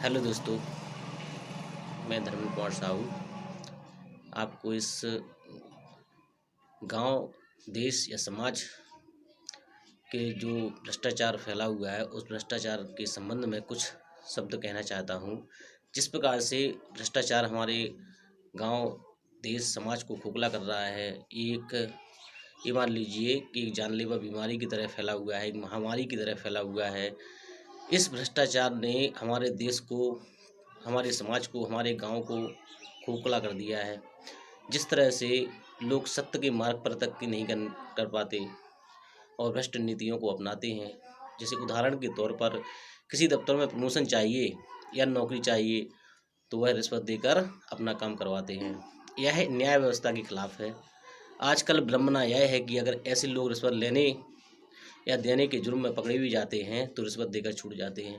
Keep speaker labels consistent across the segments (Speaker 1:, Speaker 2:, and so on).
Speaker 1: Hello दोस्तों, मैं धर्मेंद्र कुमार साहू आपको इस गांव, देश या समाज के जो भ्रष्टाचार फैला हुआ है उस भ्रष्टाचार के संबंध में कुछ शब्द कहना चाहता हूं। जिस प्रकार से भ्रष्टाचार हमारे गांव, देश, समाज को खोखला कर रहा है, ये मान लीजिए कि एक जानलेवा बीमारी की तरह फैला हुआ है, एक महामारी की तरह फैला हुआ है। इस भ्रष्टाचार ने हमारे देश को, हमारे समाज को, हमारे गांव को खोखला कर दिया है। जिस तरह से लोग सत्य के मार्ग पर तक की नहीं कर पाते और भ्रष्ट नीतियों को अपनाते हैं। जैसे उदाहरण के तौर पर किसी दफ्तर में प्रमोशन चाहिए या नौकरी चाहिए तो वह रिश्वत देकर अपना काम करवाते हैं। यह न्याय व्यवस्था के खिलाफ है। आजकल विडंबना यह है कि अगर ऐसे लोग रिश्वत लेने या देने के जुर्म में पकड़े भी जाते हैं तो रिश्वत देकर छूट जाते हैं।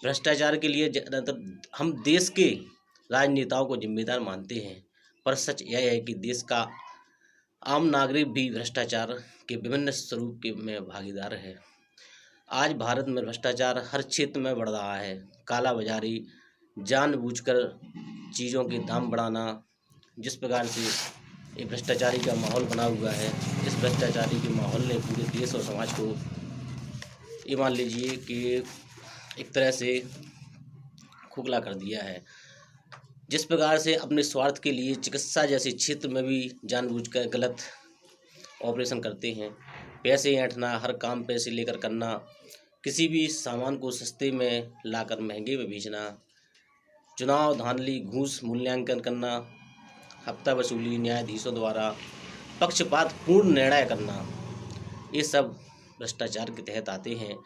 Speaker 1: भ्रष्टाचार के लिए ज़्यादातर हम देश के राजनेताओं को जिम्मेदार मानते हैं, पर सच यह है कि देश का आम नागरिक भी भ्रष्टाचार के विभिन्न स्वरूप के में भागीदार है। आज भारत में भ्रष्टाचार हर क्षेत्र में बढ़ रहा है। काला बाजारी, जानबूझकर चीज़ों के दाम बढ़ाना, जिस प्रकार से ये भ्रष्टाचारी का माहौल बना हुआ है, इस भ्रष्टाचारी के माहौल ने पूरे देश और समाज को, ये मान लीजिए कि एक तरह से खोखला कर दिया है। जिस प्रकार से अपने स्वार्थ के लिए चिकित्सा जैसे क्षेत्र में भी जानबूझकर गलत ऑपरेशन करते हैं। पैसे ऐंठना, हर काम पैसे लेकर करना, किसी भी सामान को सस्ते में लाकर महंगे में बेचना, चुनाव धांधली, घूस मूल्यांकन करना, हफ्ता वसूली, न्यायाधीशों द्वारा पक्षपात पूर्ण निर्णय करना, ये सब भ्रष्टाचार के तहत आते हैं।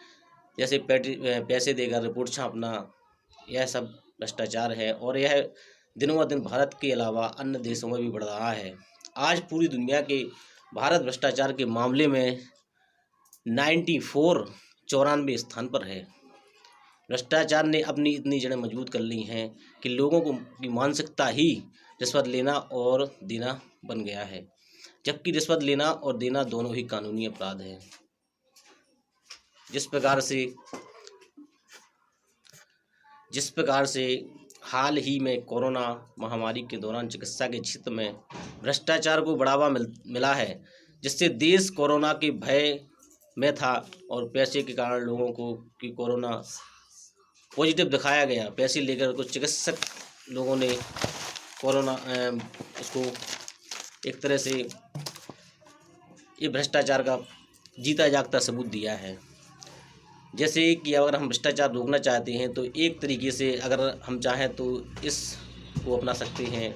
Speaker 1: जैसे पैसे देकर रिपोर्ट छापना, यह सब भ्रष्टाचार है और यह दिनों ब दिन भारत के अलावा अन्य देशों में भी बढ़ रहा है। आज पूरी दुनिया के भारत भ्रष्टाचार के मामले में 94 स्थान पर है। भ्रष्टाचार ने अपनी इतनी जड़ें मजबूत कर ली हैं कि लोगों की मानसिकता ही रिश्वत लेना और देना बन गया है, जबकि रिश्वत लेना और देना दोनों ही कानूनी अपराध है। जिस प्रकार से हाल ही में कोरोना महामारी के दौरान चिकित्सा के क्षेत्र में भ्रष्टाचार को बढ़ावा मिला है, जिससे देश कोरोना के भय में था और पैसे के कारण लोगों को कि कोरोना पॉजिटिव दिखाया गया, पैसे लेकर कुछ चिकित्सक लोगों ने कोरोना उसको एक तरह से ये भ्रष्टाचार का जीता जागता सबूत दिया है। जैसे कि अगर हम भ्रष्टाचार रोकना चाहते हैं तो एक तरीके से अगर हम चाहें तो इसको अपना सकते हैं।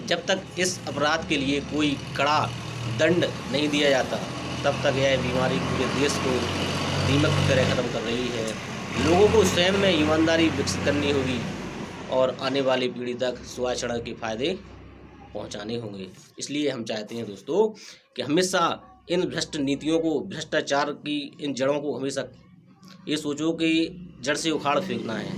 Speaker 1: जब तक इस अपराध के लिए कोई कड़ा दंड नहीं दिया जाता तब तक यह बीमारी पूरे देश को दीमक की तरह ख़त्म कर रही है। लोगों को स्वयं में ईमानदारी विकसित करनी होगी और आने वाली पीढ़ी तक सुआचरण के फायदे पहुंचाने होंगे। इसलिए हम चाहते हैं दोस्तों कि हमेशा इन भ्रष्ट नीतियों को, भ्रष्टाचार की इन जड़ों को हमेशा ये सोचो कि जड़ से उखाड़ फेंकना है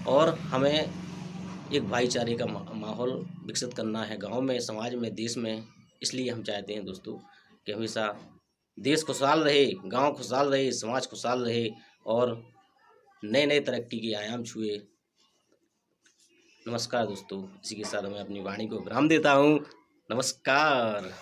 Speaker 1: और हमें एक भाईचारे का माहौल विकसित करना है गांव में, समाज में, देश में। इसलिए हम चाहते हैं दोस्तों कि हमेशा देश खुशहाल रहे, गांव खुशहाल रहे, समाज खुशहाल रहे और नए नए तरक्की के आयाम छुए। नमस्कार दोस्तों, इसी के साथ मैं अपनी वाणी को विराम देता हूँ। नमस्कार।